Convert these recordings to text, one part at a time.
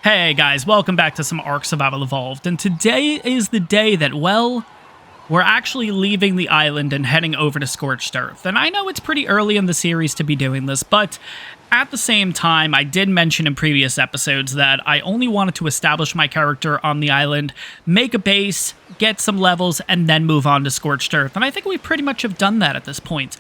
Hey guys, welcome back to some Ark Survival Evolved, and today is the day that, well, we're actually leaving the island and heading over to Scorched Earth. And I know it's pretty early in the series to be doing this, but at the same time, I did mention in previous episodes that I only wanted to establish my character on the island, make a base, get some levels, and then move on to Scorched Earth. And I think we pretty much have done that at this point.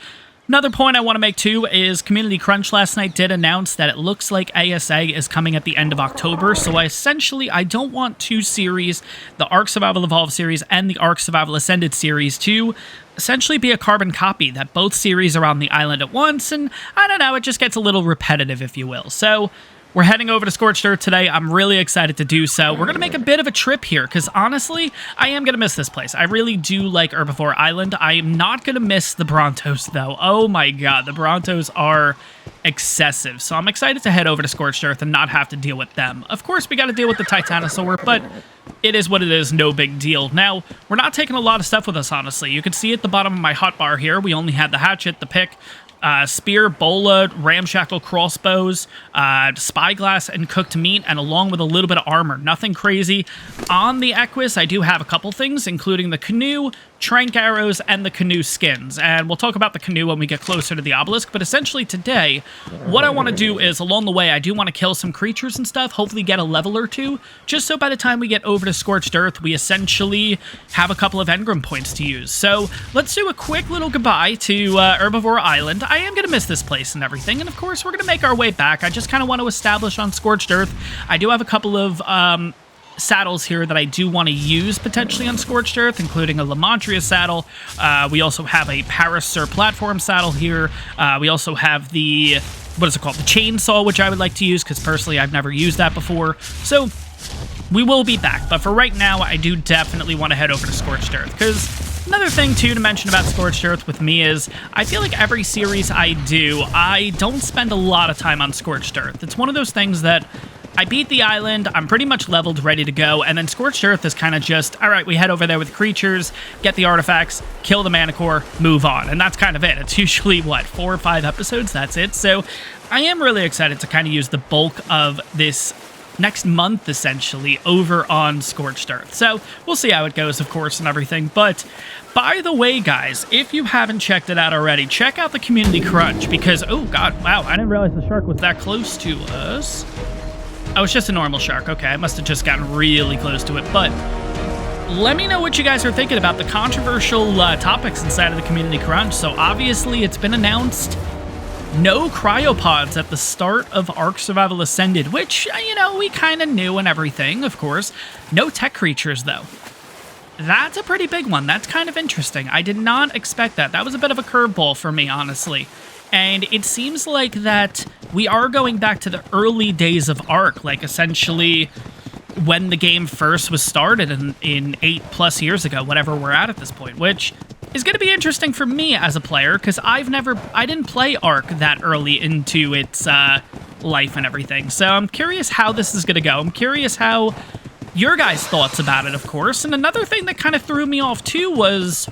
Another point I want to make too is Community Crunch last night did announce that it looks like ASA is coming at the end of October, so I don't want two series, the Ark Survival Evolved series and the Ark Survival Ascended series, to essentially be a carbon copy, that both series are on the island at once, and I don't know, it just gets a little repetitive, if you will. So we're heading over to Scorched Earth today. I'm really excited to do so. We're going to make a bit of a trip here, because honestly, I am going to miss this place. I really do like Herbivore Island. I am not going to miss the Brontos, though. Oh my god, the Brontos are excessive. So I'm excited to head over to Scorched Earth and not have to deal with them. Of course, we got to deal with the Titanosaur, but it is what it is, no big deal. Now, we're not taking a lot of stuff with us, honestly. You can see at the bottom of my hotbar here, we only had the hatchet, the pick, spear, bola, ramshackle crossbows, spyglass, and cooked meat, and along with a little bit of armor. Nothing crazy. On the Equus, I do have a couple things, including the canoe, trank arrows, and the canoe skins. And we'll talk about the canoe when we get closer to the obelisk, but essentially today, what I want to do is, along the way, I do want to kill some creatures and stuff, hopefully get a level or two, just so by the time we get over to Scorched Earth, we essentially have a couple of engram points to use. So let's do a quick little goodbye to Herbivore Island. I am going to miss this place and everything, and of course, we're going to make our way back. I just kind of want to establish on Scorched Earth. I do have a couple of saddles here that I do want to use potentially on Scorched Earth, including a Lamantria saddle. We also have a Parasaur platform saddle here. We also have the, what is it called? The chainsaw, which I would like to use, because personally I've never used that before. So we will be back, but for right now, I do definitely want to head over to Scorched Earth, because another thing, too, to mention about Scorched Earth with me is I feel like every series I do, I don't spend a lot of time on Scorched Earth. It's one of those things that I beat the island, I'm pretty much leveled, ready to go, and then Scorched Earth is kind of just, all right, we head over there with creatures, get the artifacts, kill the Manicore, move on, and that's kind of it. It's usually, what, 4 or 5 episodes? That's it. So I am really excited to kind of use the bulk of this next month, essentially, over on Scorched Earth. So we'll see how it goes, of course, and everything. But by the way, guys, if you haven't checked it out already, check out the Community Crunch, because, oh god, wow, I didn't realize the shark was that close to us. Oh, it's just a normal shark. Okay, I must have just gotten really close to it. But let me know what you guys are thinking about the controversial topics inside of the Community Crunch. So obviously, it's been announced no cryopods at the start of Ark Survival Ascended, which, you know, we kind of knew and everything, of course. No tech creatures, though. That's a pretty big one. That's kind of interesting. I did not expect that. That was a bit of a curveball for me, honestly. And it seems like that we are going back to the early days of Ark, like essentially when the game first was started in 8+ years ago, whatever we're at this point, which is going to be interesting for me as a player, because I didn't play Ark that early into its life and everything. So I'm curious how this is going to go. I'm curious how your guys' thoughts about it, of course. And another thing that kind of threw me off too was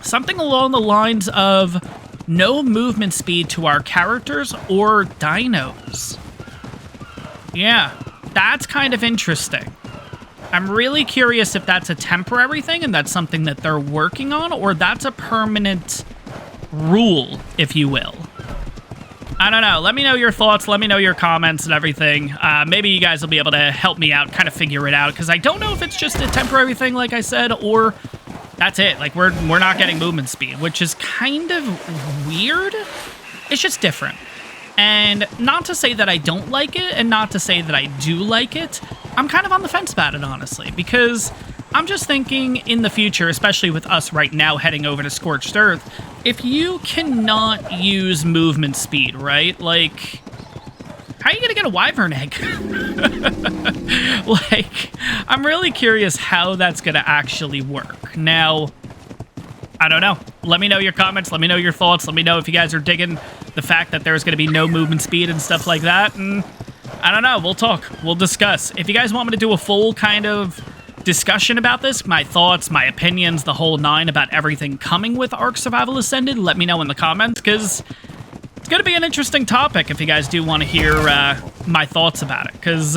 something along the lines of no movement speed to our characters or dinos. Yeah, that's kind of interesting. I'm really curious if that's a temporary thing and that's something that they're working on, or that's a permanent rule, if you will. I don't know. Let me know your thoughts. Let me know your comments and everything. Maybe you guys will be able to help me out, kind of figure it out, because I don't know if it's just a temporary thing, like I said, or that's it. Like, we're not getting movement speed, which is kind of weird. It's just different. And not to say that I don't like it, and not to say that I do like it. I'm kind of on the fence about it, honestly, because I'm just thinking in the future, especially with us right now heading over to Scorched Earth, if you cannot use movement speed, right? Like, how are you going to get a wyvern egg? Like, I'm really curious how that's going to actually work. Now, I don't know. Let me know your comments. Let me know your thoughts. Let me know if you guys are digging the fact that there's going to be no movement speed and stuff like that. And I don't know. We'll talk. We'll discuss. If you guys want me to do a full kind of discussion about this, my thoughts, my opinions, the whole 9 about everything coming with Ark Survival Ascended, let me know in the comments, because it's going to be an interesting topic if you guys do want to hear my thoughts about it. Because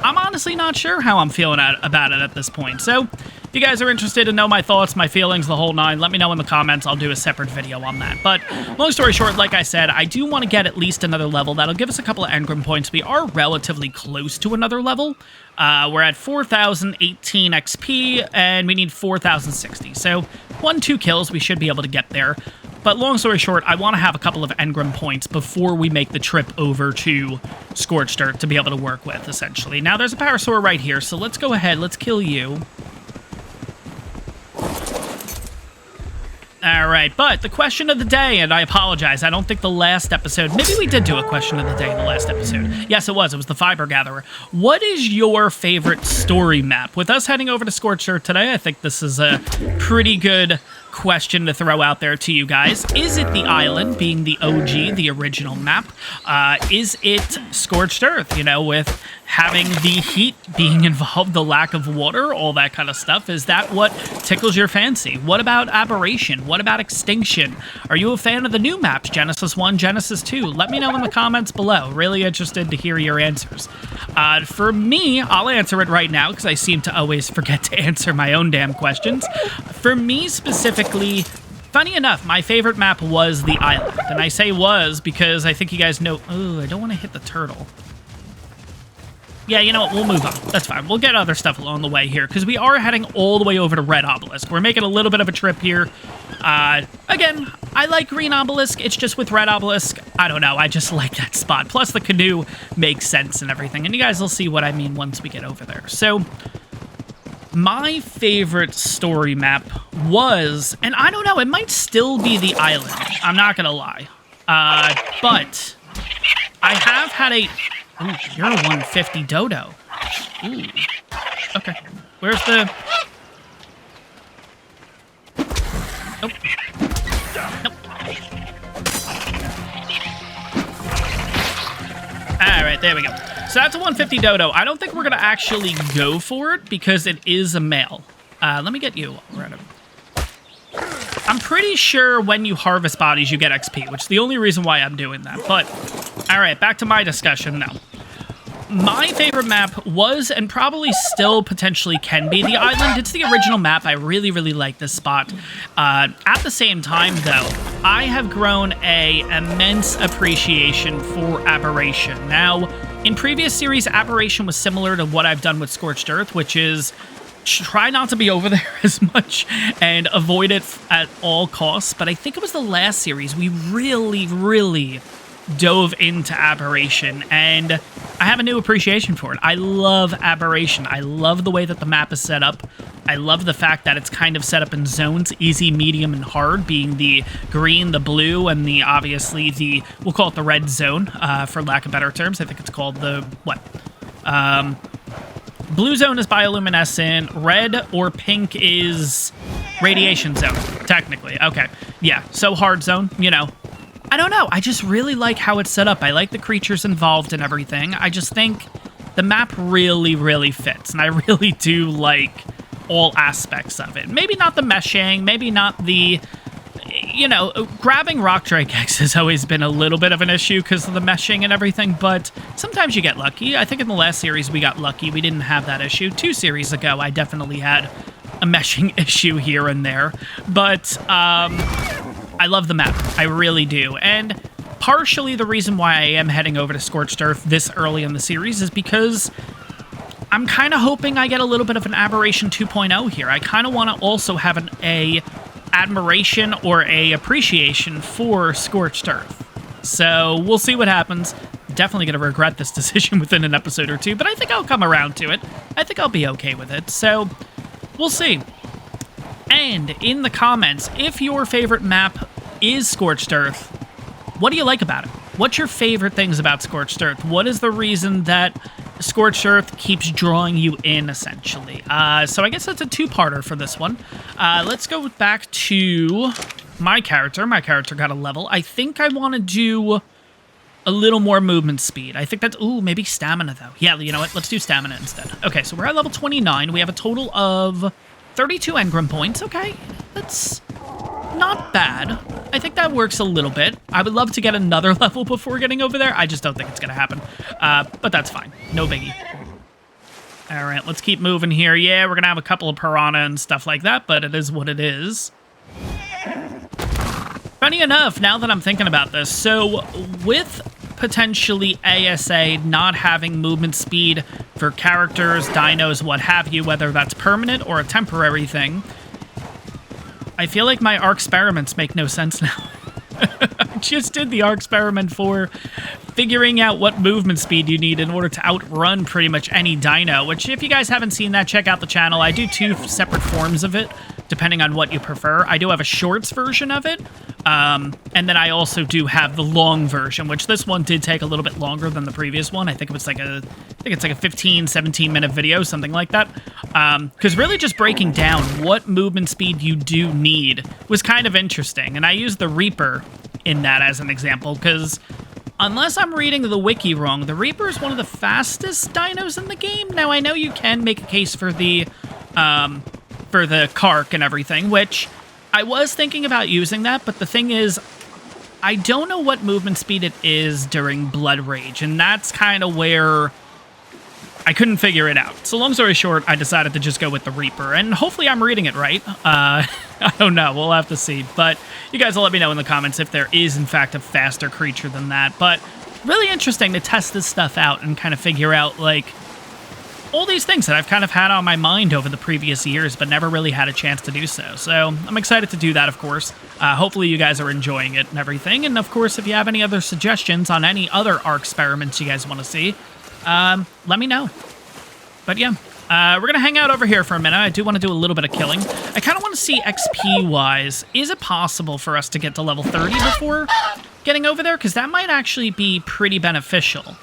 I'm honestly not sure how I'm feeling about it at this point. So if you guys are interested to know my thoughts, my feelings, the whole nine, let me know in the comments. I'll do a separate video on that. But long story short, like I said, I do want to get at least another level. That'll give us a couple of engram points. We are relatively close to another level. We're at 4,018 XP, and we need 4,060. So 1-2 kills, we should be able to get there. But long story short, I want to have a couple of engram points before we make the trip over to Scorched Earth to be able to work with, essentially. Now, there's a parasaur right here, so let's go ahead. Let's kill you. All right, but the question of the day, and I apologize, I don't think the last episode, maybe we did do a question of the day in the last episode. Yes, it was the Fiber Gatherer. What is your favorite story map? With us heading over to Scorched Earth today, I think this is a pretty good question to throw out there to you guys. Is it the island, being the OG, the original map? Is it Scorched Earth, you know, with having the heat being involved, the lack of water, all that kind of stuff? Is that what tickles your fancy? What about Aberration? What about Extinction? Are you a fan of the new maps, Genesis 1, Genesis 2? Let me know in the comments below. Really interested to hear your answers. For me, I'll answer it right now because I seem to always forget to answer my own damn questions. For me specifically, funny enough, my favorite map was the island. And I say was because I think you guys know... Oh, I don't want to hit the turtle. Yeah, you know what? We'll move on. That's fine. We'll get other stuff along the way here, because we are heading all the way over to Red Obelisk. We're making a little bit of a trip here. Again, I like Green Obelisk. It's just with Red Obelisk, I don't know. I just like that spot. Plus, the canoe makes sense and everything. And you guys will see what I mean once we get over there. So, my favorite story map was, and I don't know, it might still be the island. I'm not going to lie. But I have had a... Ooh, you're a 150 dodo. Ooh. Okay. Where's the... Nope. Nope. Alright, there we go. So that's a 150 dodo. I don't think we're going to actually go for it because it is a male. Let me get you. I'm pretty sure when you harvest bodies, you get XP, which is the only reason why I'm doing that. But, all right, back to my discussion now. My favorite map was, and probably still potentially can be, the island. It's the original map. I really, really like this spot. At the same time, though, I have grown a immense appreciation for Aberration. Now, in previous series, Aberration was similar to what I've done with Scorched Earth, which is try not to be over there as much and avoid it at all costs. But I think it was the last series we really, really dove into Aberration, and I have a new appreciation for it. I love Aberration. I love the way that the map is set up. I love the fact that it's kind of set up in zones, easy, medium, and hard, being the green, the blue, and the, obviously, the, we'll call it the red zone, for lack of better terms. I think it's called the, what? Blue zone is bioluminescent. Red or pink is radiation zone, technically. Okay. Yeah, so hard zone, you know. I don't know. I just really like how it's set up. I like the creatures involved and everything. I just think the map really, really fits. And I really do like all aspects of it. Maybe not the meshing. Maybe not the... You know, grabbing rock drake eggs has always been a little bit of an issue because of the meshing and everything, but sometimes you get lucky. I think in the last series we got lucky. We didn't have that issue. 2 series ago, I definitely had a meshing issue here and there. But, I love the map. I really do. And partially the reason why I am heading over to Scorched Earth this early in the series is because I'm kind of hoping I get a little bit of an Aberration 2.0 here. I kind of want to also have a admiration or a appreciation for Scorched Earth. So we'll see what happens. Definitely going to regret this decision within an episode or two, but I think I'll come around to it. I think I'll be okay with it. So we'll see. And in the comments, if your favorite map is Scorched Earth, what do you like about it? What's your favorite things about Scorched Earth? What is the reason that Scorched Earth keeps drawing you in, essentially? So I guess that's a 2-parter for this one. Let's go back to my character. My character got a level. I think I want to do a little more movement speed. I think that's... Ooh, maybe stamina, though. Yeah, you know what? Let's do stamina instead. Okay, so we're at level 29. We have a total of 32 engram points. Okay, that's not bad. I think that works a little bit. I would love to get another level before getting over there. I just don't think it's going to happen. But that's fine. No biggie. All right, let's keep moving here. Yeah, we're going to have a couple of piranha and stuff like that, but it is what it is. Funny enough, now that I'm thinking about this, so with potentially ASA not having movement speed for characters, dinos, what have you, whether that's permanent or a temporary thing, I feel like my Ark experiments make no sense now. I just did the Ark experiment for figuring out what movement speed you need in order to outrun pretty much any dino, which if you guys haven't seen that, check out the channel. I do 2 separate forms of it, depending on what you prefer. I do have a shorts version of it, and then I also do have the long version, which this one did take a little bit longer than the previous one. I think it's like a 15, 17-minute video, something like that. Because really just breaking down what movement speed you do need was kind of interesting, and I used the Reaper in that as an example, because unless I'm reading the wiki wrong, the Reaper is one of the fastest dinos in the game. Now, I know you can make a case for the Kark and everything, which I was thinking about using that, but the thing is, I don't know what movement speed it is during Blood Rage, and that's kind of where I couldn't figure it out. So long story short, I decided to just go with the Reaper, and hopefully I'm reading it right. I don't know, we'll have to see, but you guys will let me know in the comments if there is, in fact, a faster creature than that. But really interesting to test this stuff out and kind of figure out, like, all these things that I've kind of had on my mind over the previous years, but never really had a chance to do so. So I'm excited to do that, of course. Hopefully you guys are enjoying it and everything. And of course, if you have any other suggestions on any other Ark experiments you guys want to see, let me know. But yeah, we're going to hang out over here for a minute. I do want to do a little bit of killing. I kind of want to see XP-wise, is it possible for us to get to level 30 before getting over there? Because that might actually be pretty beneficial.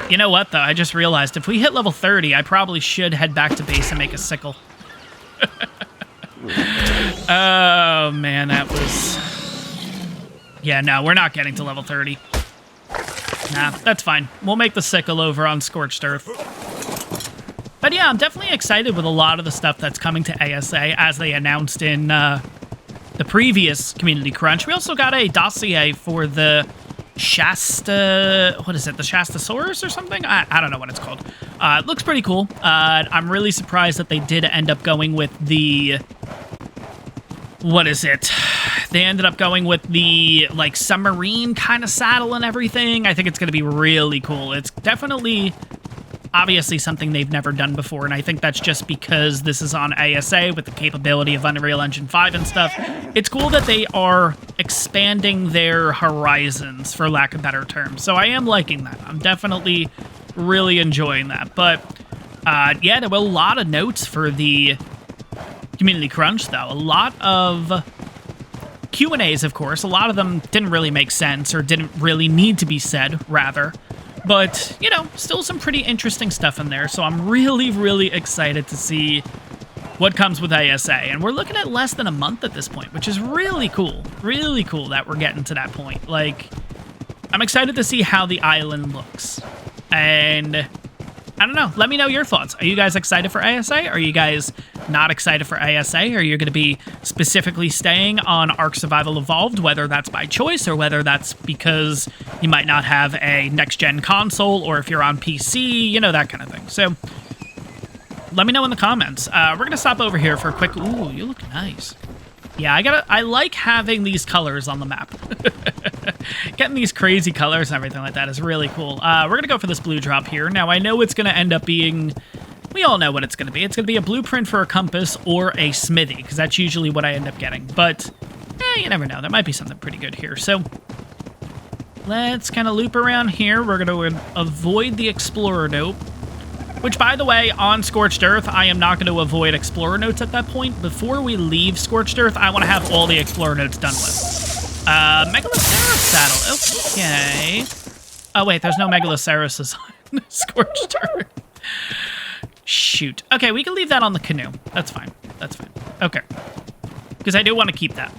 You know what, though? I just realized if we hit level 30, I probably should head back to base and make a sickle. Oh, man, that was... Yeah, no, we're not getting to level 30. Nah, that's fine. We'll make the sickle over on Scorched Earth. But yeah, I'm definitely excited with a lot of the stuff that's coming to ASA, as they announced in the previous Community Crunch. We also got a dossier for the Shasta, what is it, the Shastasaurus or something? I don't know what it's called. It looks pretty cool. I'm really surprised that they did end up going with the, what is it? They ended up going with the, like, submarine kind of saddle and everything. I think it's going to be really cool. It's definitely, obviously, something they've never done before, and I think that's just because this is on ASA with the capability of Unreal Engine 5 and stuff. It's cool that they are expanding their horizons, for lack of better terms. So I am liking that. I'm definitely really enjoying that. But, yeah, there were a lot of notes for the Community Crunch, though. A lot of Q&As, of course. A lot of them didn't really make sense, or didn't really need to be said, rather. But, you know, still some pretty interesting stuff in there, so I'm really, really excited to see what comes with ASA. And we're looking at less than a month at this point, which is really cool. Really cool that we're getting to that point. Like, I'm excited to see how the island looks. And I don't know. Let me know your thoughts. Are you guys excited for ASA? Are you guys not excited for ASA? Are you going to be specifically staying on Ark Survival Evolved, whether that's by choice or whether that's because you might not have a next-gen console, or if you're on PC, you know, that kind of thing. So let me know in the comments. We're going to stop over here for a quick... Ooh, you look nice. Yeah, I like having these colors on the map. Getting these crazy colors and everything like that is really cool. We're going to go for this blue drop here. Now, I know it's going to end up being... We all know what it's going to be. It's going to be a blueprint for a compass or a smithy, because that's usually what I end up getting. But, you never know. There might be something pretty good here. So, let's kind of loop around here. We're going to avoid the Explorer note. Which, by the way, on Scorched Earth, I am not going to avoid Explorer notes at that point. Before we leave Scorched Earth, I want to have all the Explorer notes done with. Megaloceros saddle. Okay. Oh, wait, there's no Megaloceuses on Scorched Earth. Shoot. Okay, we can leave that on the canoe. That's fine. That's fine. Okay. Because I do want to keep that.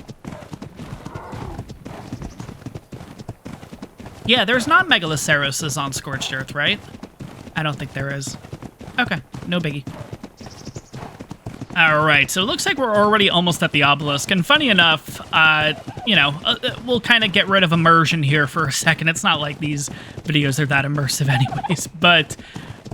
Yeah, there's not Megaloceuses on Scorched Earth, right? I don't think there is. Okay, no biggie. Alright, so it looks like we're already almost at the obelisk, and funny enough, you know, we'll kind of get rid of immersion here for a second. It's not like these videos are that immersive anyways, but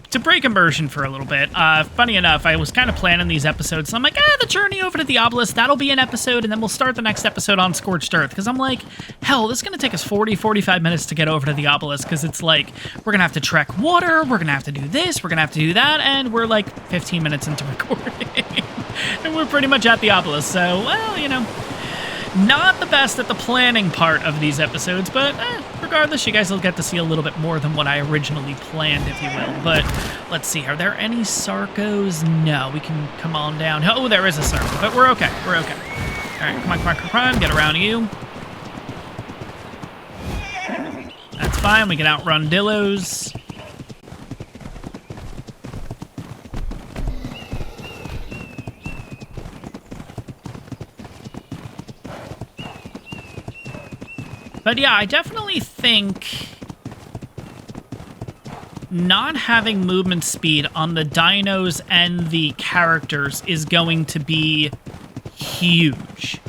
to break immersion for a little bit, funny enough, I was kind of planning these episodes, so I'm like, the journey over to the obelisk, that'll be an episode, and then we'll start the next episode on Scorched Earth, because I'm like, hell, this is going to take us 45 minutes to get over to the obelisk, because it's like, we're going to have to trek water, we're going to have to do this, we're going to have to do that, and we're like 15 minutes into recording, and we're pretty much at the obelisk, so, well, you know, not the best at the planning part of these episodes, but regardless, you guys will get to see a little bit more than what I originally planned, if you will. But let's see, are there any Sarcos? No, we can come on down. Oh, there is a Sarco, but we're okay. We're okay. All right, come on, get around you. That's fine, we can outrun Dillos. But yeah, I definitely think not having movement speed on the dinos and the characters is going to be huge.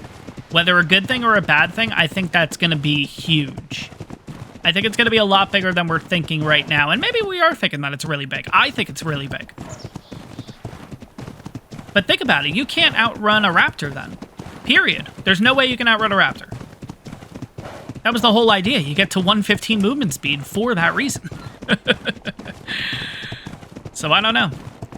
Whether a good thing or a bad thing, I think that's going to be huge. I think it's going to be a lot bigger than we're thinking right now. And maybe we are thinking that it's really big. I think it's really big. But think about it. You can't outrun a raptor then. Period. There's no way you can outrun a raptor. That was the whole idea. You get to 115 movement speed for that reason. So I don't know.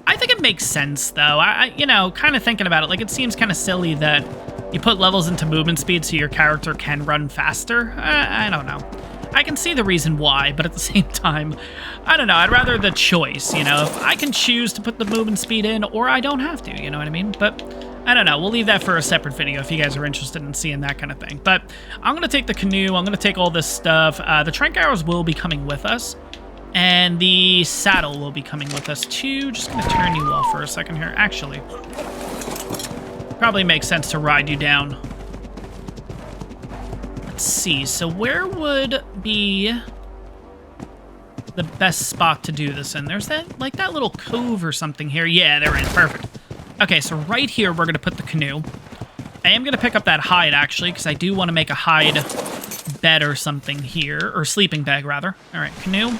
I think it makes sense, though. You know, kind of thinking about it, like, it seems kind of silly that you put levels into movement speed so your character can run faster. I don't know. I can see the reason why, but at the same time, I don't know. I'd rather the choice, you know? If I can choose to put the movement speed in, or I don't have to, you know what I mean? But I don't know. We'll leave that for a separate video if you guys are interested in seeing that kind of thing. But I'm going to take the canoe. I'm going to take all this stuff. The trank arrows will be coming with us. And the saddle will be coming with us too. Just going to turn you off for a second here. Actually, probably makes sense to ride you down. Let's see. So where would be the best spot to do this in? There's that, like, that little cove or something here. Yeah, there is. Perfect. Okay, so right here, we're going to put the canoe. I am going to pick up that hide, actually, because I do want to make a hide bed or something here, or sleeping bag, rather. All right, canoe.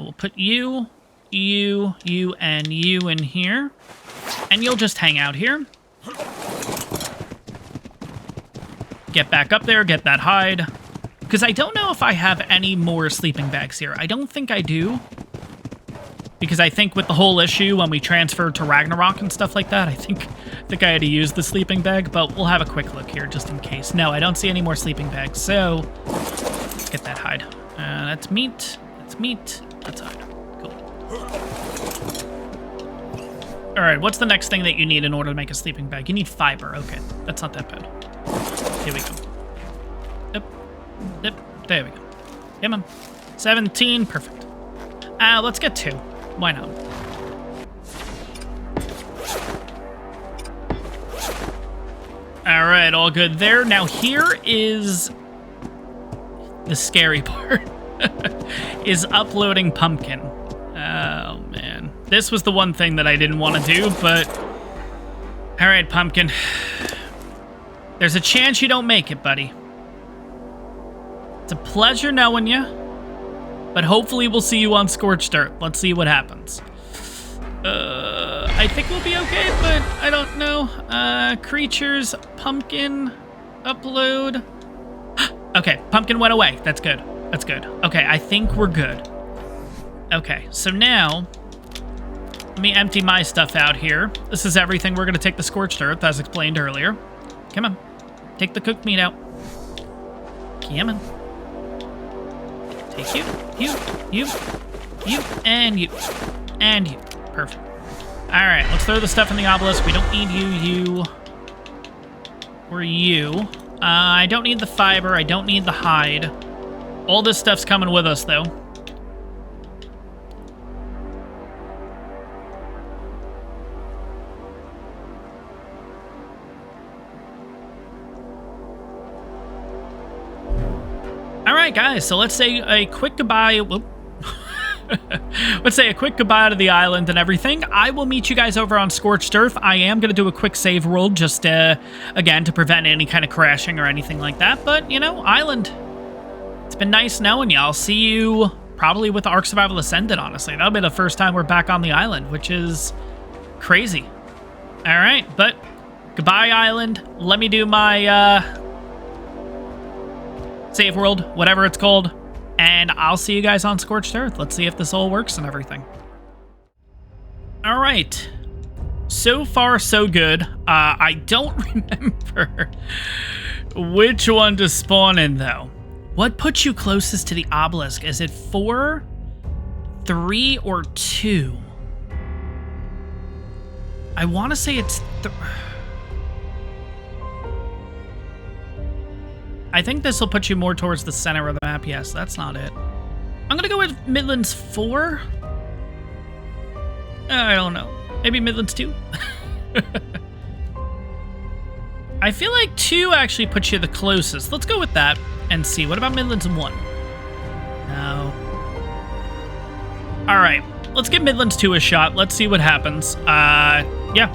We'll put you, and you in here, and you'll just hang out here. Get back up there, get that hide, because I don't know if I have any more sleeping bags here. I don't think I do. Because I think with the whole issue when we transferred to Ragnarok and stuff like that, I think I had to use the sleeping bag, but we'll have a quick look here just in case. No, I don't see any more sleeping bags, so let's get that hide. That's meat. That's meat. That's hide. Cool. All right, what's the next thing that you need in order to make a sleeping bag? You need fiber. Okay, that's not that bad. Here we go. Yep. Yep. There we go. Come on. 17. Perfect. Let's get 2. Why not? All right, all good there. Now here is the scary part, is uploading Pumpkin. Oh, man. This was the one thing that I didn't want to do, but... All right, Pumpkin. There's a chance you don't make it, buddy. It's a pleasure knowing you. But hopefully we'll see you on Scorched Earth. Let's see what happens. I think we'll be okay, but I don't know. Creatures, Pumpkin, upload. Okay, Pumpkin went away. That's good. That's good. Okay, I think we're good. Okay, so now, let me empty my stuff out here. This is everything we're going to take to Scorched Earth, as explained earlier. Come on. Take the cooked meat out. Come on. Take you, and you, and you. Perfect. All right, let's throw the stuff in the obelisk. We don't need you, or you. I don't need the fiber. I don't need the hide. All this stuff's coming with us, though. All right, guys, so let's say a quick goodbye. Let's say a quick goodbye to the island and everything. I will meet you guys over on Scorched Earth. I am going to do a quick save world just, again, to prevent any kind of crashing or anything like that. But, you know, island, it's been nice knowing you. I'll see you probably with Ark Survival Ascended, honestly. That'll be the first time we're back on the island, which is crazy. All right, but goodbye, island. Let me do my save world, whatever it's called, and I'll see you guys on Scorched Earth. Let's see if this all works and everything. All right. So far, so good. I don't remember which one to spawn in, though. What puts you closest to the obelisk? Is it 4, 3, or 2? I want to say it's... I think this will put you more towards the center of the map. Yes, that's not it. I'm going to go with Midlands 4. I don't know. Maybe Midlands 2? I feel like 2 actually puts you the closest. Let's go with that and see. What about Midlands 1? No. All right. Let's give Midlands 2 a shot. Let's see what happens. Yeah.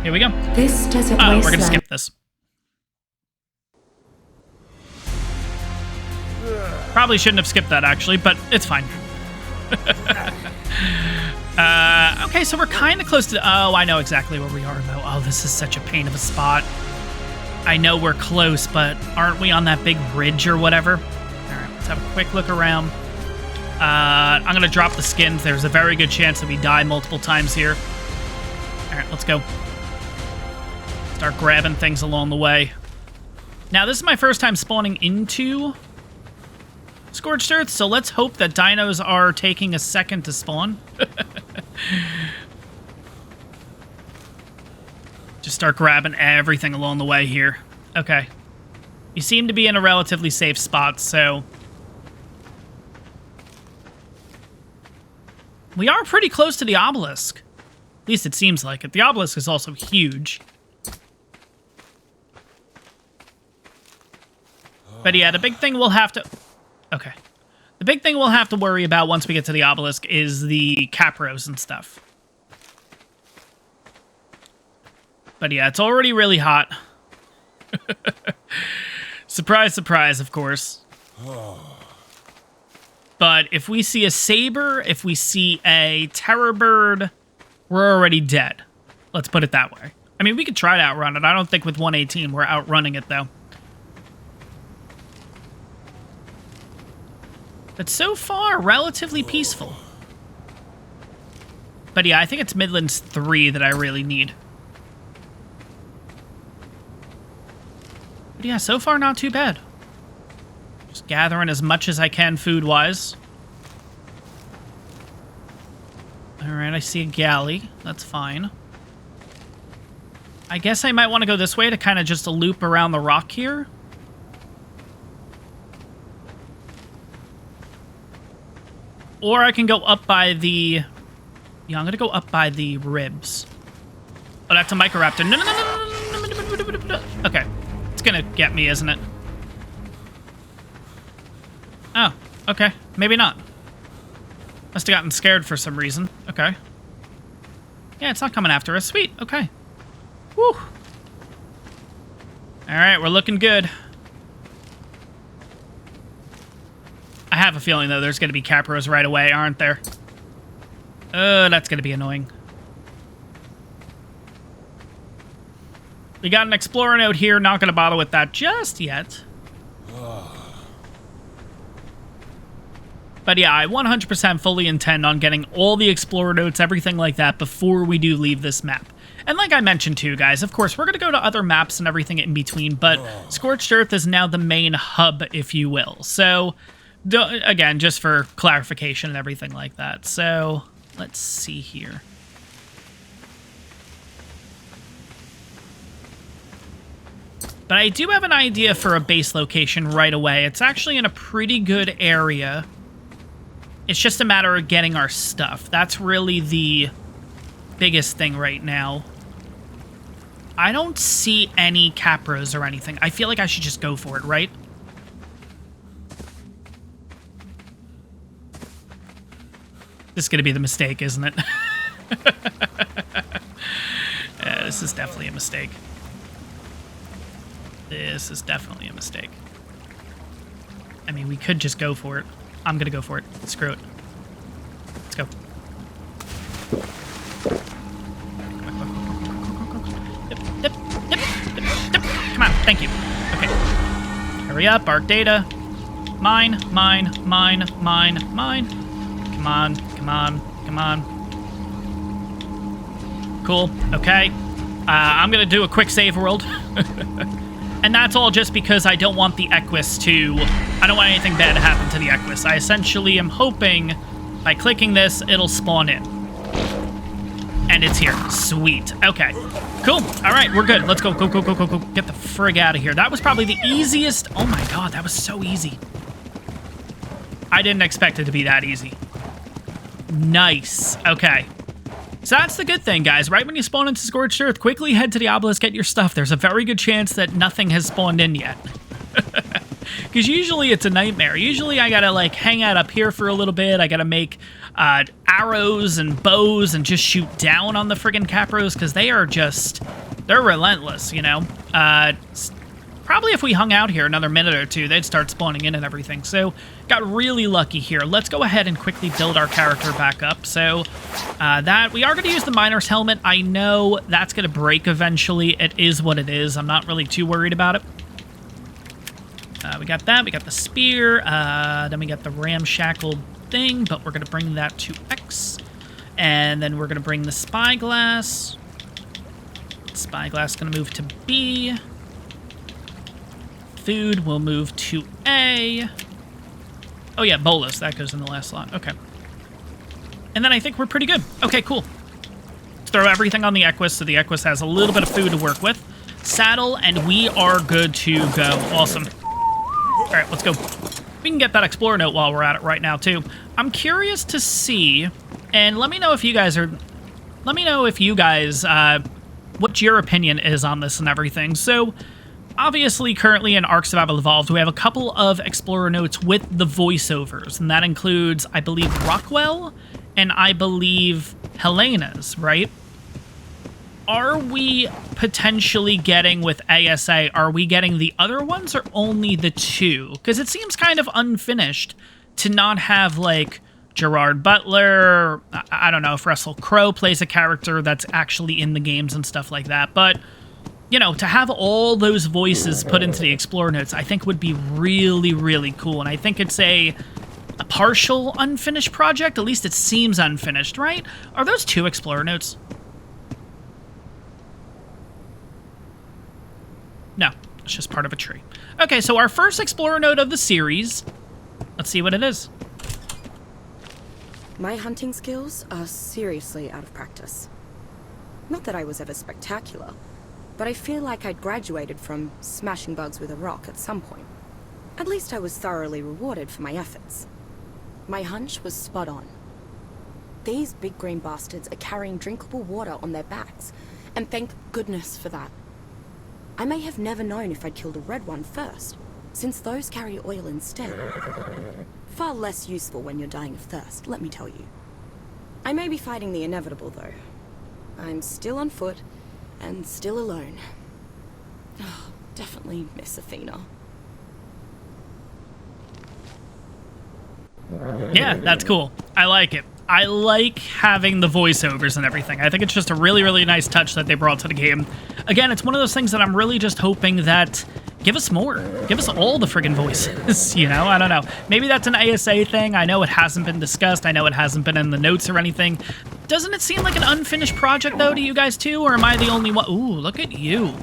Here we go. This desert we're wasteland. going to skip this. Probably shouldn't have skipped that, actually, but it's fine. Okay, so we're kind of close to... Oh, I know exactly where we are, though. Oh, this is such a pain of a spot. I know we're close, but aren't we on that big ridge or whatever? All right, let's have a quick look around. I'm going to drop the skins. There's a very good chance that we die multiple times here. All right, let's go. Start grabbing things along the way. Now, this is my first time spawning into Scorched Earth, so let's hope that dinos are taking a second to spawn. Just start grabbing everything along the way here. Okay. You seem to be in a relatively safe spot, so... We are pretty close to the obelisk. At least it seems like it. The obelisk is also huge. But yeah, the big thing we'll have to... Okay. The big thing we'll have to worry about once we get to the obelisk is the capros and stuff. But yeah, it's already really hot. Surprise, surprise, of course. But if we see a saber, if we see a terror bird, we're already dead. Let's put it that way. I mean, we could try to outrun it. I don't think with 118 we're outrunning it, though. But so far, relatively peaceful. But yeah, I think it's Midlands 3 that I really need. But yeah, so far not too bad. Just gathering as much as I can food-wise. Alright, I see a galley. That's fine. I guess I might want to go this way to kind of just loop around the rock here. Or I can go up by the... Yeah, I'm going to go up by the ribs. Oh, that's a Microraptor. No, no, no, no, no, no, no, no. Okay. It's going to get me, isn't it? Oh, okay. Maybe not. Must have gotten scared for some reason. Okay. Yeah, it's not coming after us. Sweet. Okay. Woo. All right, we're looking good. I have a feeling, though, there's going to be capros right away, aren't there? That's going to be annoying. We got an explorer node here. Not going to bother with that just yet. But yeah, I 100% fully intend on getting all the explorer nodes, everything like that, before we do leave this map. And like I mentioned too, guys, of course, we're going to go to other maps and everything in between, but Scorched Earth is now the main hub, if you will. So, again, just for clarification and everything like that. So, let's see here. But I do have an idea for a base location right away. It's actually in a pretty good area. It's just a matter of getting our stuff. That's really the biggest thing right now. I don't see any capros or anything. I feel like I should just go for it, right? This is going to be the mistake, isn't it? Yeah, this is definitely a mistake. This is definitely a mistake. I mean, we could just go for it. I'm gonna go for it. Screw it. Let's go. Dip. Come on, thank you. Okay. Hurry up, Ark data. Mine. Come on. Cool, okay. I'm gonna do a quick save world. And that's all just because I don't want the Equus I don't want anything bad to happen to the Equus. I essentially am hoping by clicking this, it'll spawn in. And it's here. Sweet. Okay. Cool. All right, we're good. Let's go. Go. Get the frig out of here. That was probably the easiest. Oh my god, that was so easy. I didn't expect it to be that easy. Nice. Okay. So that's the good thing, guys. Right when you spawn into Scorched Earth, quickly head to the obelisk, get your stuff. There's a very good chance that nothing has spawned in yet. Because usually it's a nightmare. Usually I gotta, like, hang out up here for a little bit. I gotta make arrows and bows and just shoot down on the friggin' capros, because they're relentless, you know? Probably if we hung out here another minute or two, they'd start spawning in and everything. So, got really lucky here. Let's go ahead and quickly build our character back up. So, we are going to use the miner's helmet. I know that's going to break eventually. It is what it is. I'm not really too worried about it. We got that. We got the spear. Then we got the ramshackle thing, but we're going to bring that to X. And then we're going to bring the spyglass. Spyglass is going to move to B. Food will move to A. Oh yeah, bolus. That goes in the last slot. Okay. And then I think we're pretty good. Okay, cool. Let's throw everything on the Equus so the Equus has a little bit of food to work with. Saddle, and we are good to go. Awesome. All right, let's go. We can get that Explorer note while we're at it right now, too. I'm curious to see, and let me know if you guys what your opinion is on this and everything. So, obviously, currently in Ark Survival Evolved, we have a couple of Explorer notes with the voiceovers, and that includes, I believe, Rockwell, and I believe Helena's, right? Are we potentially getting with ASA, are we getting the other ones or only the two? Because it seems kind of unfinished to not have, like, Gerard Butler, I don't know if Russell Crowe plays a character that's actually in the games and stuff like that, but you know, to have all those voices put into the Explorer notes, I think would be really, really cool. And I think it's a partial unfinished project. At least it seems unfinished, right? Are those 2 Explorer notes? No, it's just part of a tree. Okay, so our first Explorer note of the series. Let's see what it is. My hunting skills are seriously out of practice. Not that I was ever spectacular, but I feel like I'd graduated from smashing bugs with a rock at some point. At least I was thoroughly rewarded for my efforts. My hunch was spot on. These big green bastards are carrying drinkable water on their backs, and thank goodness for that. I may have never known if I'd killed a red one first, since those carry oil instead. Far less useful when you're dying of thirst, let me tell you. I may be fighting the inevitable, though. I'm still on foot, and still alone. Oh, definitely miss Athena. Yeah, that's cool. I like it. I like having the voiceovers and everything. I think it's just a really, really nice touch that they brought to the game. Again, it's one of those things that I'm really just hoping that give us more. Give us all the friggin' voices, you know? I don't know. Maybe that's an ASA thing. I know it hasn't been discussed. I know it hasn't been in the notes or anything. Doesn't it seem like an unfinished project, though, to you guys, too? Or am I the only one? Ooh, look at you.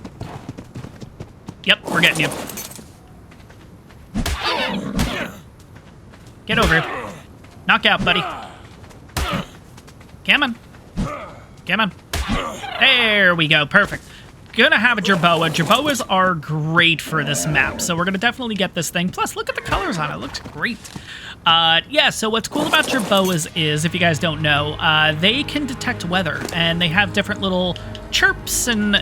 Yep, we're getting you. Get over here. Knock out, buddy. Come on. Come on. There we go. Perfect. Gonna have a Jerboa. Jerboas are great for this map, so we're gonna definitely get this thing. Plus, look at the colors on it. It looks great. Yeah, so what's cool about Jerboas is, if you guys don't know, they can detect weather, and they have different little chirps and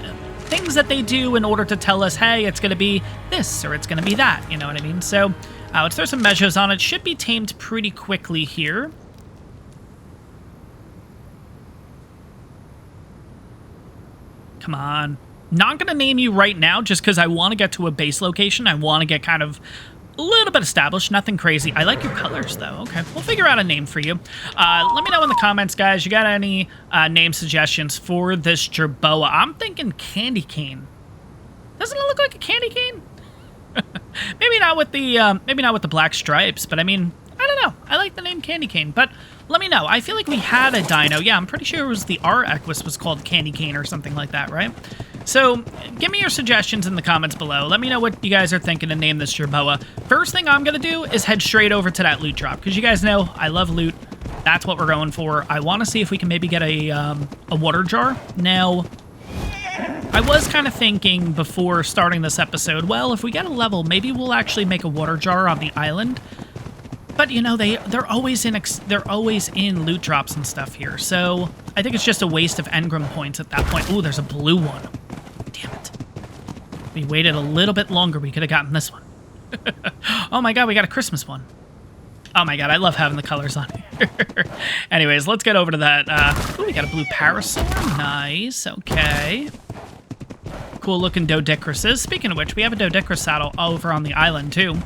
things that they do in order to tell us, hey, it's gonna be this, or it's gonna be that, you know what I mean? So, let's throw some measures on it. Should be tamed pretty quickly here. Come on. Not going to name you right now just because I want to get to a base location. I want to get kind of A little bit established, nothing crazy. I like your colors, though. Okay, we'll figure out a name for you. Let me know in the comments, guys. You got any name suggestions for this jerboa? I'm thinking candy cane. Doesn't it look like a candy cane? maybe not with the black stripes, but I mean, I don't know. I like the name candy cane, but let me know. I feel like we had a dino. Yeah, I'm pretty sure it was the Ark was called candy cane or something like that, right? So, give me your suggestions in the comments below. Let me know what you guys are thinking to name this jerboa. First thing I'm going to do is head straight over to that loot drop, because you guys know I love loot. That's what we're going for. I want to see if we can maybe get a water jar. Now, I was kind of thinking before starting this episode, well, if we get a level, maybe we'll actually make a water jar on the island. But, you know, they're always in loot drops and stuff here, so I think it's just a waste of engram points at that point. Ooh, there's a blue one. Damn it. If we waited a little bit longer, we could have gotten this one. Oh my god, we got a Christmas one. Oh my god, I love having the colors on here. Anyways, let's get over to that. Ooh, we got a blue parasol. Nice, okay. Cool looking Dodicruses. Speaking of which, we have a Dodicrus saddle over on the island, too.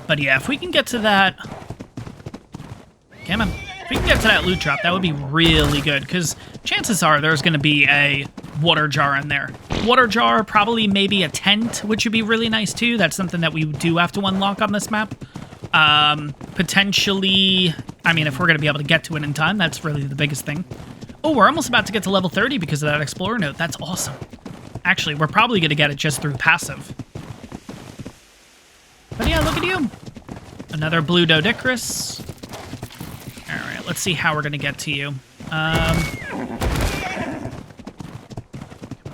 But yeah, if we can get to that... Come on. If we can get to that loot drop, that would be really good, because chances are there's going to be a water jar in there. Water jar, probably maybe a tent, which would be really nice, too. That's something that we do have to unlock on this map. Potentially... I mean, if we're going to be able to get to it in time, that's really the biggest thing. Oh, we're almost about to get to level 30 because of that Explorer note. That's awesome. Actually, we're probably going to get it just through passive. But yeah, look at you. Another blue Dodicrus. Alright, let's see how we're going to get to you. Come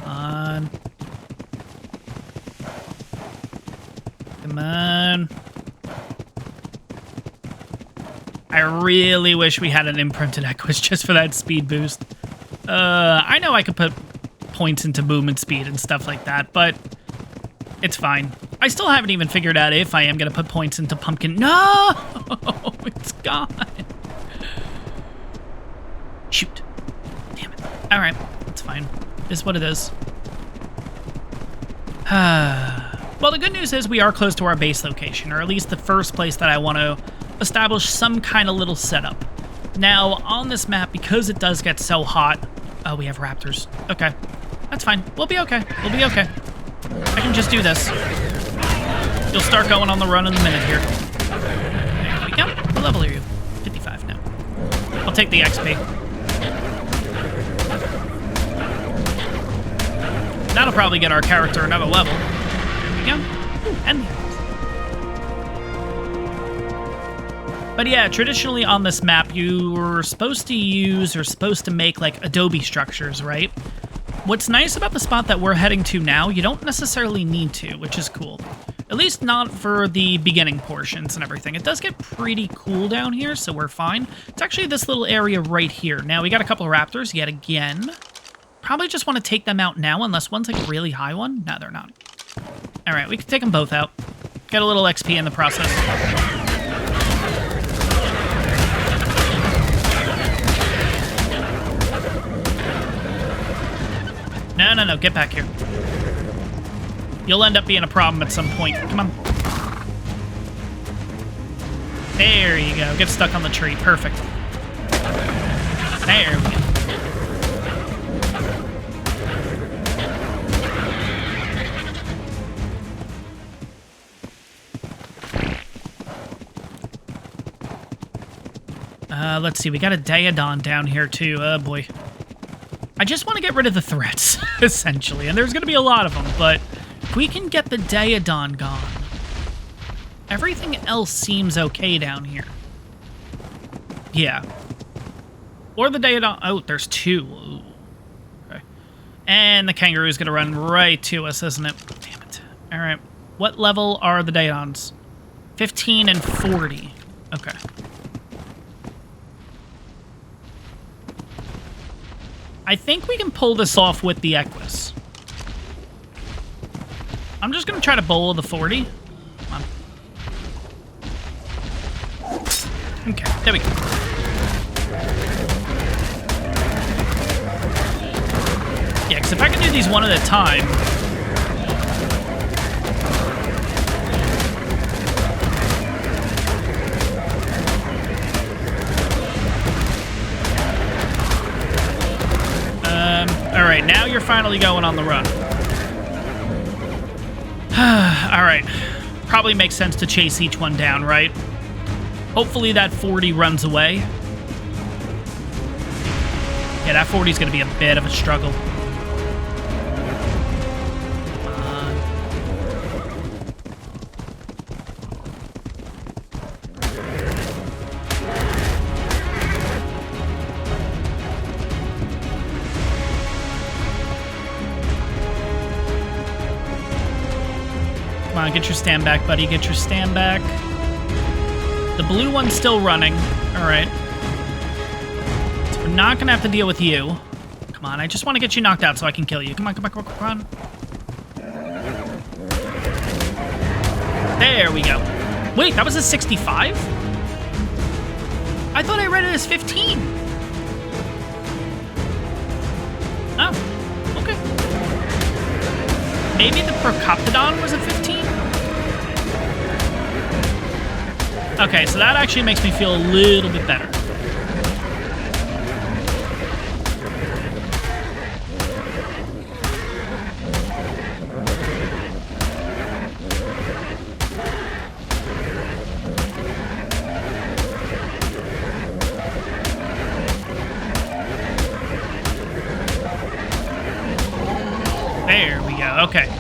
on. Come on. I really wish we had an imprinted Equus just for that speed boost. I know I could put points into movement speed and stuff like that, but it's fine. I still haven't even figured out if I am going to put points into pumpkin. No! It's gone. Shoot. Damn it. All right. It's fine. It's what it is. Well, the good news is we are close to our base location, or at least the first place that I want to establish some kind of little setup. Now, on this map, because it does get so hot... Oh, we have raptors. Okay. That's fine. We'll be okay. We'll be okay. I can just do this. You'll start going on the run in a minute here. There we go. What level are you? 55 now. I'll take the XP. That'll probably get our character another level. There we go. Ooh, and but yeah, traditionally on this map, you were supposed to use or supposed to make like adobe structures, right? What's nice about the spot that we're heading to now, you don't necessarily need to, which is cool. At least not for the beginning portions and everything. It does get pretty cool down here, so we're fine. It's actually this little area right here. Now, we got a couple of raptors yet again. Probably just want to take them out now, unless one's like a really high one. No, they're not. All right, we can take them both out. Get a little XP in the process. No, get back here. You'll end up being a problem at some point. Come on. There you go. Get stuck on the tree. Perfect. There we go. Let's see. We got a Daedon down here, too. Oh, boy. I just want to get rid of the threats, essentially. And there's going to be a lot of them, but if we can get the Daedon gone, everything else seems okay down here. Yeah. Or the Daedon... Oh, there's two. Ooh. Okay. And the kangaroo's going to run right to us, isn't it? Damn it. All right. What level are the Daedons? 15 and 40. Okay. I think we can pull this off with the Equus. I'm just going to try to bowl the 40. Come on. Okay, there we go. Yeah, because if I can do these one at a time... right, now you're finally going on the run. All right. Probably makes sense to chase each one down, right? Hopefully that 40 runs away. Yeah, that 40 is going to be a bit of a struggle. Come on, get your stand back, buddy. Get your stand back. The blue one's still running. All right. So we're not going to have to deal with you. Come on, I just want to get you knocked out so I can kill you. Come on, come on, come on, come on. There we go. Wait, that was a 65? I thought I read it as 15. Oh, okay. Maybe the Procoptodon was a 15? Okay, so that actually makes me feel a little bit better. There we go, okay.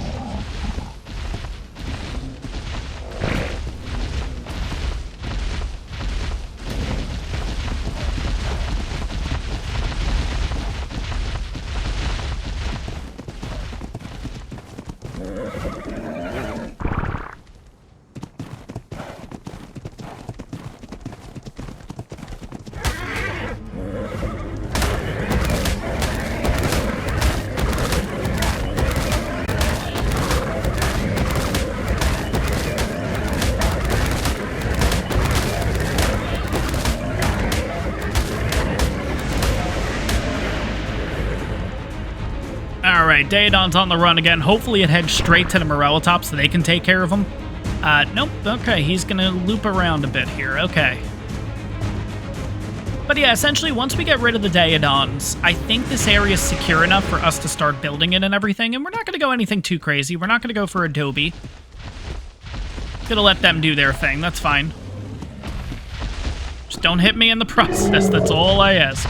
Alright, Daedon's on the run again. Hopefully it heads straight to the Morellotop so they can take care of him. Nope. Okay, he's gonna loop around a bit here. Okay. But yeah, essentially, once we get rid of the Daedons, I think this area is secure enough for us to start building it and everything, and we're not gonna go anything too crazy. We're not gonna go for Adobe. Gonna let them do their thing. That's fine. Just don't hit me in the process. That's all I ask.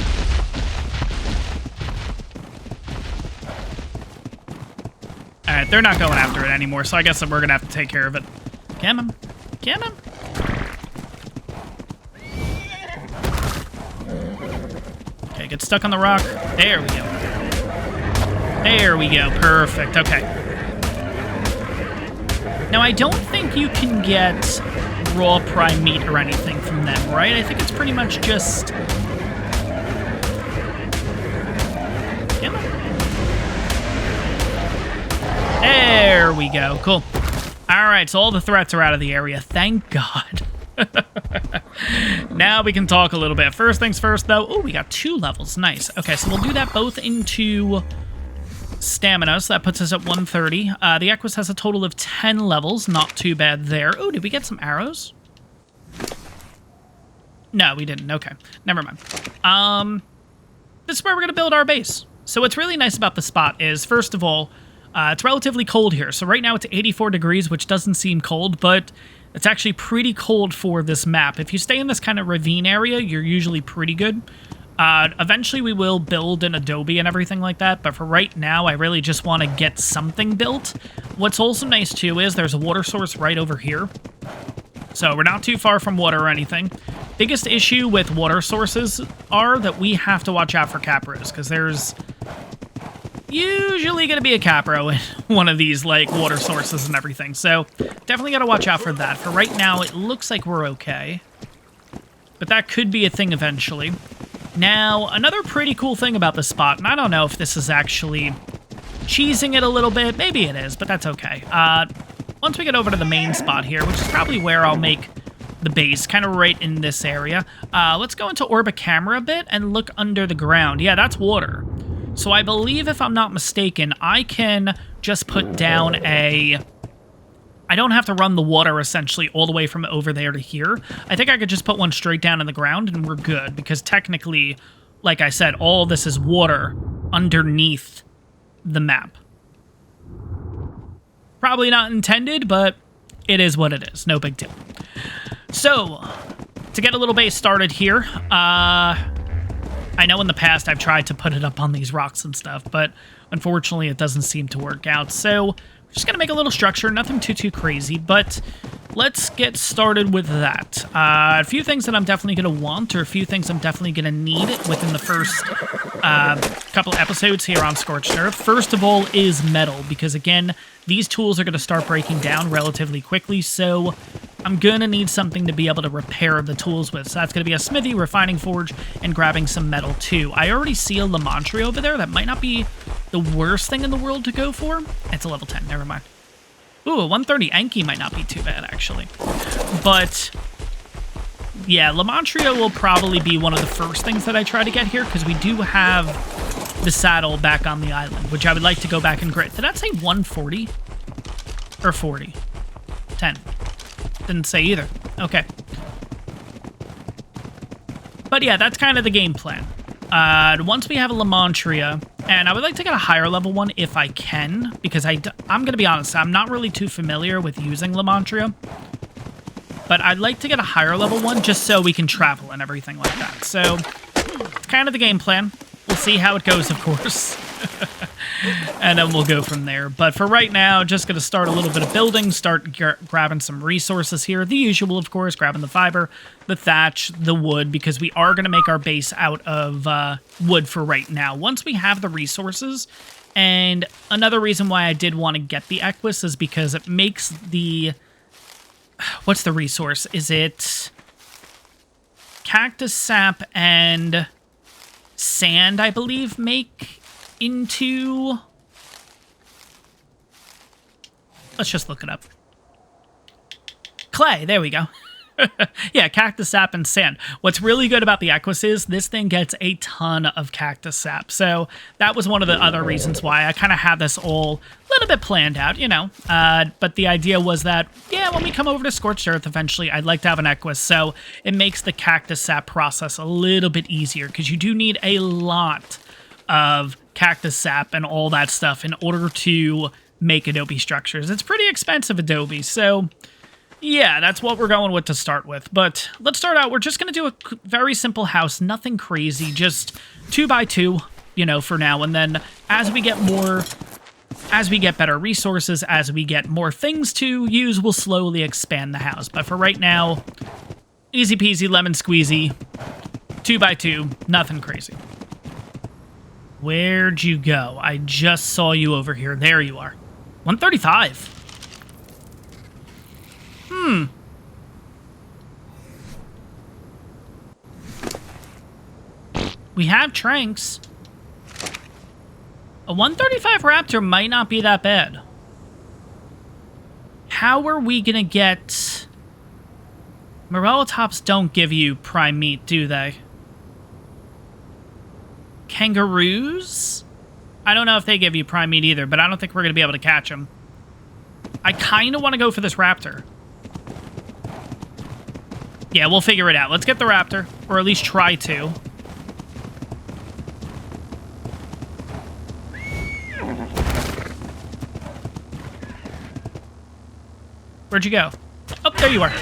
Alright, they're not going after it anymore, so I guess we're gonna have to take care of it. Come on. Come on. Okay, get stuck on the rock. There we go. There we go. Perfect. Okay. Now, I don't think you can get raw prime meat or anything from them, right? I think it's pretty much just... Come on. There we go. Cool. All right, so all the threats are out of the area. Thank God. Now we can talk a little bit. First things first, though. Oh, we got 2 levels. Nice. Okay, so we'll do that both into stamina, so that puts us at 130. The Equus has a total of 10 levels. Not too bad there. Oh, did we get some arrows? No, we didn't. Okay, never mind. This is where we're going to build our base. So what's really nice about the spot is, first of all, it's relatively cold here. So right now it's 84 degrees, which doesn't seem cold, but it's actually pretty cold for this map. If you stay in this kind of ravine area, you're usually pretty good. Eventually we will build an adobe and everything like that, but for right now, I really just want to get something built. What's also nice too is there's a water source right over here. So we're not too far from water or anything. Biggest issue with water sources are that we have to watch out for capros, because there's usually going to be a capro in one of these, like, water sources and everything. So definitely got to watch out for that. For right now, it looks like we're okay. But that could be a thing eventually. Now, another pretty cool thing about this spot, and I don't know if this is actually cheesing it a little bit. Maybe it is, but that's okay. Once we get over to the main spot here, which is probably where I'll make the base, kind of right in this area, let's go into orbit camera a bit and look under the ground. Yeah, that's water. So I believe, if I'm not mistaken, I can just put down a... I don't have to run the water, essentially, all the way from over there to here. I think I could just put one straight down in the ground, and we're good. Because technically, like I said, all this is water underneath the map. Probably not intended, but it is what it is. No big deal. So, to get a little base started here, I know in the past I've tried to put it up on these rocks and stuff, but unfortunately it doesn't seem to work out. So, we're just going to make a little structure, nothing too crazy, but let's get started with that. A few things that I'm definitely going to want, or a few things I'm definitely going to need within the first couple of episodes here on Scorched Earth. First of all is metal, because again, these tools are going to start breaking down relatively quickly, so I'm going to need something to be able to repair the tools with. So that's going to be a smithy, refining forge, and grabbing some metal too. I already see a Lamantria over there. That might not be the worst thing in the world to go for. It's a level 10, never mind. Ooh, a 130 Enki might not be too bad, actually. But, yeah, Lamantria will probably be one of the first things that I try to get here, because we do have the saddle back on the island, which I would like to go back and grit. Did that say 140? Or 40? 10. Didn't say either. Okay. But yeah, that's kind of the game plan. Once we have a Lamantria, and I would like to get a higher level one if I can, because I'm going to be honest, I'm not really too familiar with using Lamantria. But I'd like to get a higher level one just so we can travel and everything like that. So, it's kind of the game plan. We'll see how it goes, of course. And then we'll go from there. But for right now, just going to start a little bit of building, start grabbing some resources here. The usual, of course, grabbing the fiber, the thatch, the wood, because we are going to make our base out of wood for right now. Once we have the resources, and another reason why I did want to get the Equus is because it makes the... What's the resource? Is it cactus sap and sand, I believe, make into... Let's just look it up. Clay, there we go. Yeah, cactus sap and sand. What's really good about the Equus is this thing gets a ton of cactus sap. So that was one of the other reasons why I kind of had this all a little bit planned out, you know. But the idea was that, yeah, when we come over to Scorched Earth eventually, I'd like to have an Equus. So it makes the cactus sap process a little bit easier, because you do need a lot of cactus sap and all that stuff in order to make adobe structures. It's pretty expensive adobe, so... yeah, that's what we're going with to start with. But let's start out. We're just going to do a very simple house. Nothing crazy. Just 2x2, you know, for now. And then as we get better resources, as we get more things to use, we'll slowly expand the house. But for right now, easy peasy, lemon squeezy, 2x2, nothing crazy. Where'd you go? I just saw you over here. There you are. 135. We have tranks. A 135 Raptor might not be that bad. How are we gonna get... Morella tops don't give you prime meat, do they? Kangaroos? I don't know if they give you prime meat either, but I don't think we're gonna be able to catch them. I kind of want to go for this Raptor. Yeah, we'll figure it out. Let's get the Raptor, or at least try to. Where'd you go? Oh, there you are. All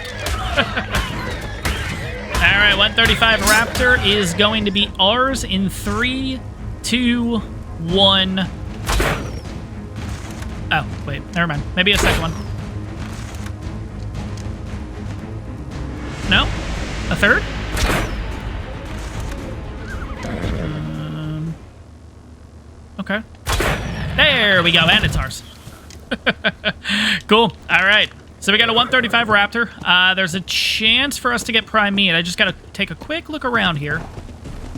right, 135 Raptor is going to be ours in 3, 2, 1. Oh, wait, never mind. Maybe a second one. No? A third? Okay. There we go, and it's ours. Cool. All right. So we got a 135 Raptor. There's a chance for us to get prime meat. I just got to take a quick look around here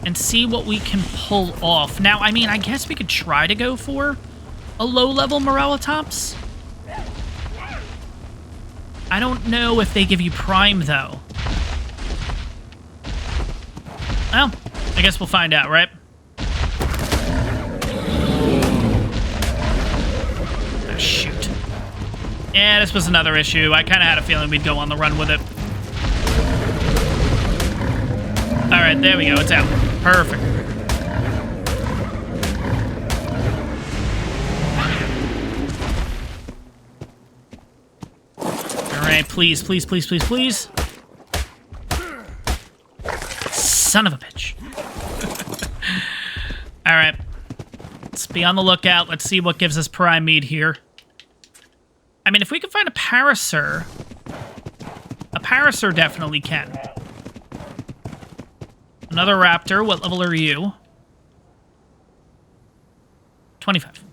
and see what we can pull off. Now, I mean, I guess we could try to go for a low-level Morellatops. I don't know if they give you prime, though. Well, I guess we'll find out, right? Oh, shoot. Yeah, this was another issue. I kind of had a feeling we'd go on the run with it. All right, there we go. It's out. Perfect. please, please, please, please, please. Son of a bitch. All right. Let's be on the lookout. Let's see what gives us prime meat here. I mean, if we can find a Parasaur definitely can. Another raptor. What level are you? 25.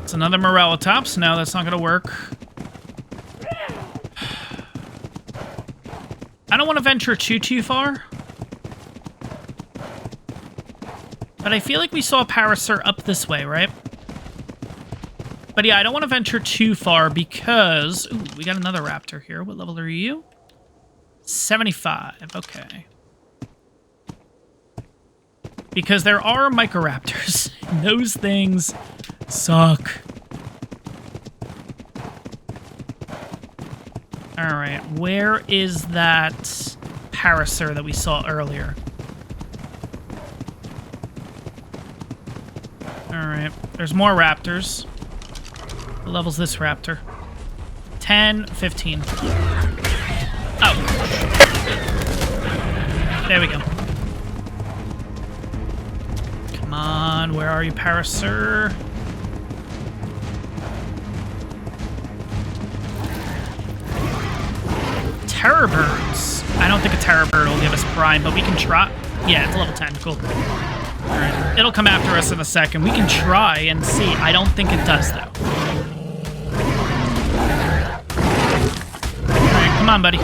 It's another Morellatops. No, that's not going to work. I don't want to venture too far. But I feel like we saw a Parasaur up this way, right? But yeah, I don't want to venture too far because... Ooh, we got another raptor here. What level are you? 75. Okay. Because there are Microraptors. Those things suck. Alright, where is that Parasaur that we saw earlier? Alright, there's more raptors. What level's this raptor? 10, 15. Oh. There we go. Come on, where are you, Parasaur? Terror birds. I don't think a terror bird will give us prime, but we can try. Yeah, it's a level 10. Cool. Alright. It'll come after us in a second. We can try and see. I don't think it does, though. Alright, come on, buddy.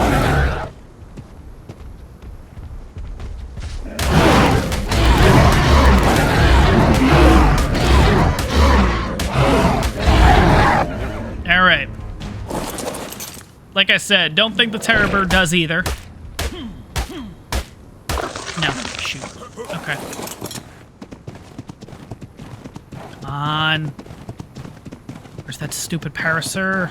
Alright. Like I said, don't think the terror bird does either. No, shoot. Okay. Come on. Where's that stupid Parasaur?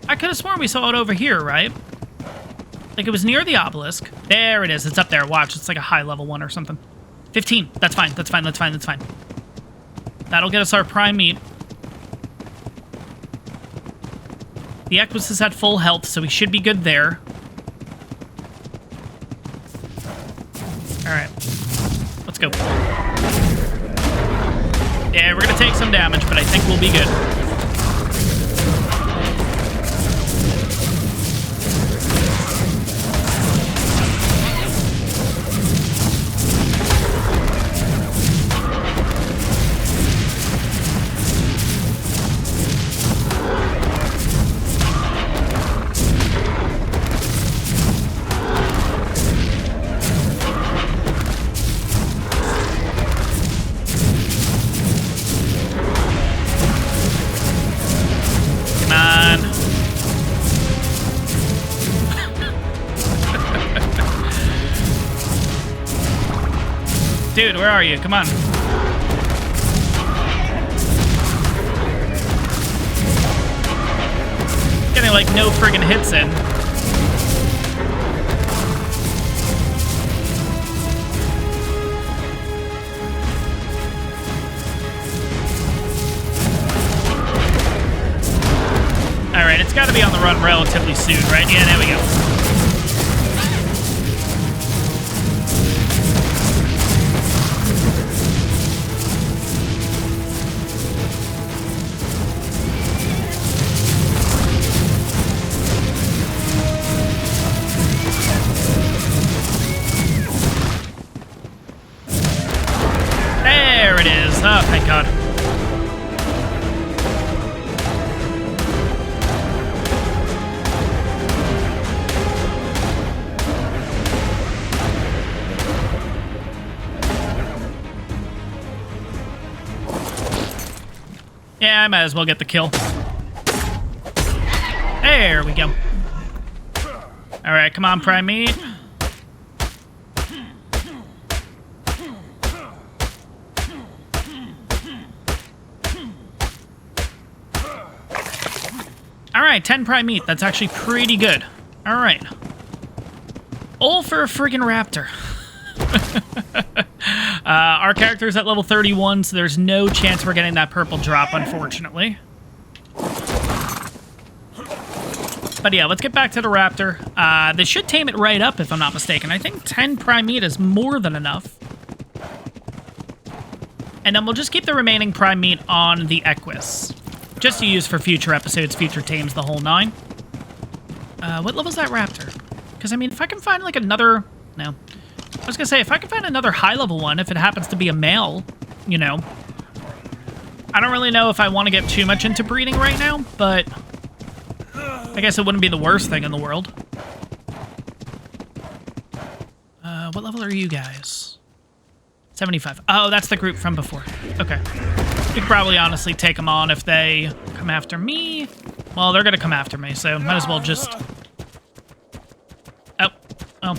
I could have sworn we saw it over here, right? Like it was near the obelisk. There it is. It's up there. Watch. It's like a high level one or something. 15. That's fine. That's fine. That's fine. That's fine. That'll get us our prime meat. The Equus is at full health, so we should be good there. Alright. Let's go. Yeah, we're gonna take some damage, but I think we'll be good. Dude, where are you? Come on. Getting like no friggin' hits in. Alright, it's gotta be on the run relatively soon, right? Yeah, there we go. Oh, thank God. Yeah, I might as well get the kill. There we go. All right, come on, prime meat. Alright, 10 prime meat. That's actually pretty good. Alright. All for a friggin' raptor. Our character's at level 31, so there's no chance we're getting that purple drop, unfortunately. But yeah, let's get back to the raptor. This should tame it right up, if I'm not mistaken. I think 10 prime meat is more than enough. And then we'll just keep the remaining prime meat on the Equus. Just to use for future episodes, future tames, the whole 9. What level's that raptor? Because, I mean, if I can find, like, another... No. I was going to say, if I can find another high-level one, if it happens to be a male, you know. I don't really know if I want to get too much into breeding right now, but... I guess it wouldn't be the worst thing in the world. What level are you guys? 75. Oh, that's the group from before. Okay. You could probably honestly take them on if they come after me. Well, they're going to come after me, so might as well just... Oh. Oh.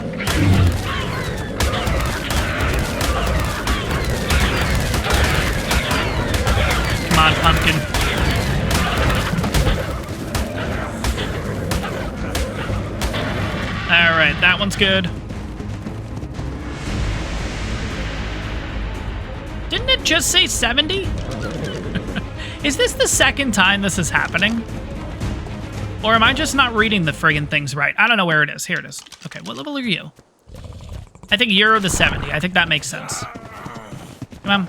Come on, pumpkin. Alright, that one's good. Didn't it just say 70? Is this the second time this is happening? Or am I just not reading the friggin' things right? I don't know where it is. Here it is. Okay, what level are you? I think you're the 70. I think that makes sense. Come on.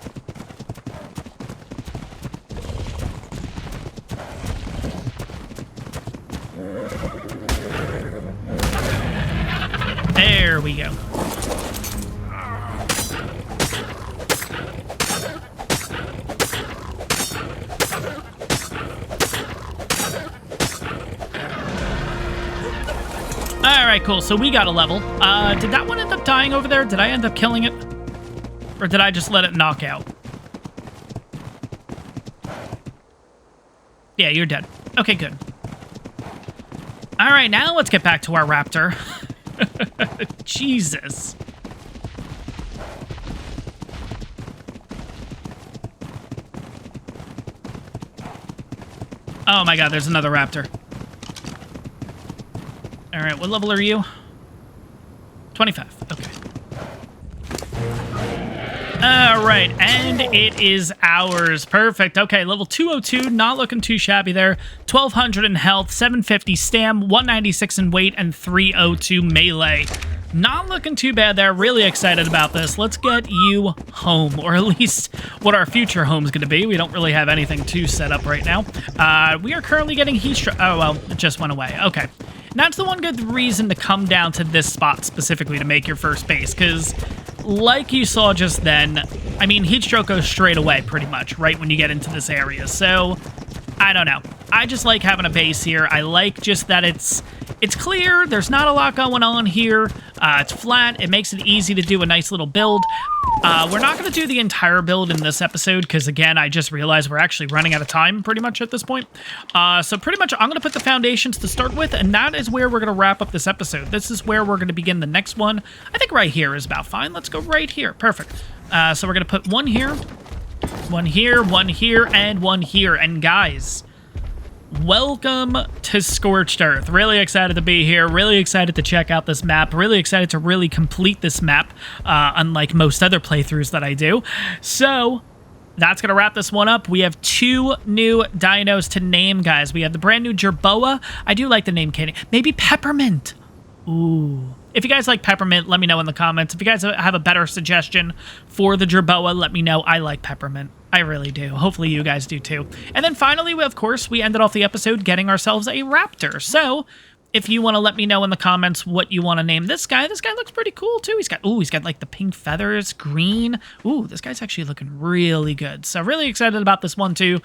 There we go. Alright, cool. So we got a level. Did that one end up dying over there? Did I end up killing it? Or did I just let it knock out? Yeah, you're dead. Okay, good. Alright, now let's get back to our raptor. Jesus. Oh my god, there's another raptor. Alright, what level are you? 25. Okay. Alright, and it is ours. Perfect. Okay, level 202, not looking too shabby there. 1200 in health, 750 stam, 196 in weight, and 302 melee. Not looking too bad there. Really excited about this. Let's get you home, or at least what our future home is going to be. We don't really have anything to set up right now. We are currently getting heat stroke. Oh, well, it just went away. Okay. That's the one good reason to come down to this spot specifically to make your first base, because like you saw just then, I mean, heat stroke goes straight away pretty much right when you get into this area. So, I don't know. I just like having a base here. I like just that it's clear. There's not a lot going on here. It's flat. It makes it easy to do a nice little build. We're not going to do the entire build in this episode because, again, I just realized we're actually running out of time pretty much at this point. So pretty much I'm going to put the foundations to start with, and that is where we're going to wrap up this episode. This is where we're going to begin the next one. I think right here is about fine. Let's go right here. Perfect. So we're going to put one here, one here, one here, and one here. And guys, welcome to Scorched Earth. Really excited to be here. Really excited to check out this map. Really excited to really complete this map, unlike most other playthroughs that I do. So that's going to wrap this one up. We have 2 new dinos to name, guys. We have the brand new Jerboa. I do like the name Candy. Maybe Peppermint. Ooh. If you guys like Peppermint, let me know in the comments. If you guys have a better suggestion for the Jerboa, let me know. I like Peppermint. I really do. Hopefully you guys do too. And then finally, of course, we ended off the episode getting ourselves a raptor. So if you want to let me know in the comments what you want to name this guy looks pretty cool too. He's got like the pink feathers, green. Ooh, this guy's actually looking really good. So really excited about this one too.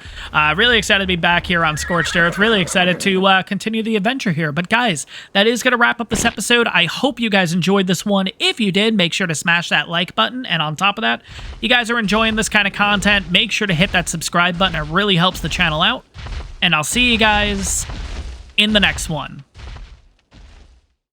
Really excited to be back here on Scorched Earth. Really excited to continue the adventure here. But guys, that is going to wrap up this episode. I hope you guys enjoyed this one. If you did, make sure to smash that like button. And on top of that, you guys are enjoying this kind of content, make sure to hit that subscribe button. It really helps the channel out. And I'll see you guys in the next one.